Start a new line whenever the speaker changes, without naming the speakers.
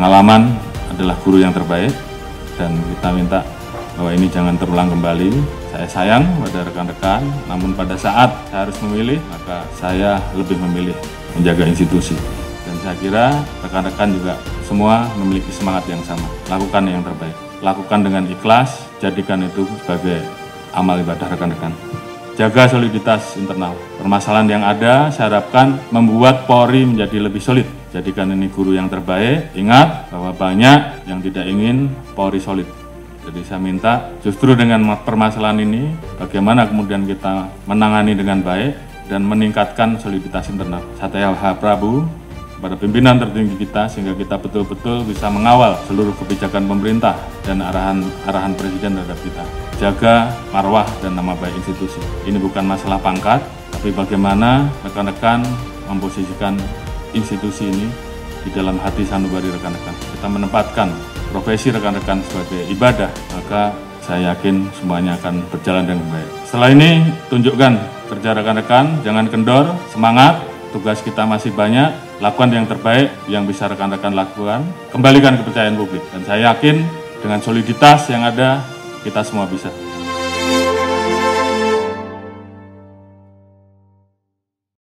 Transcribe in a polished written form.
Pengalaman adalah guru yang terbaik dan kita minta bahwa ini jangan terulang kembali. Saya sayang pada rekan-rekan, namun pada saat saya harus memilih, maka saya lebih memilih menjaga institusi. Dan saya kira rekan-rekan juga semua memiliki semangat yang sama. Lakukan yang terbaik. Lakukan dengan ikhlas, jadikan itu sebagai amal ibadah rekan-rekan. Jaga soliditas internal. Permasalahan yang ada, saya harapkan membuat Polri menjadi lebih solid. Jadikan ini guru yang terbaik. Ingat bahwa banyak yang tidak ingin Polri solid. Jadi saya minta justru dengan permasalahan ini, bagaimana kemudian kita menangani dengan baik dan meningkatkan soliditas internal. Saya Prabu pada pimpinan tertinggi kita sehingga kita betul-betul bisa mengawal seluruh kebijakan pemerintah dan arahan Presiden terhadap kita. Jaga marwah dan nama baik institusi. Ini bukan masalah pangkat, tapi bagaimana rekan-rekan memposisikan institusi ini di dalam hati sanubari rekan-rekan. Kita menempatkan profesi rekan-rekan sebagai ibadah, maka saya yakin semuanya akan berjalan dengan baik. Setelah ini, tunjukkan kerja rekan-rekan, jangan kendor, semangat, tugas kita masih banyak, lakukan yang terbaik yang bisa rekan-rekan lakukan, kembalikan kepercayaan publik. Dan saya yakin dengan soliditas yang ada, kita semua bisa.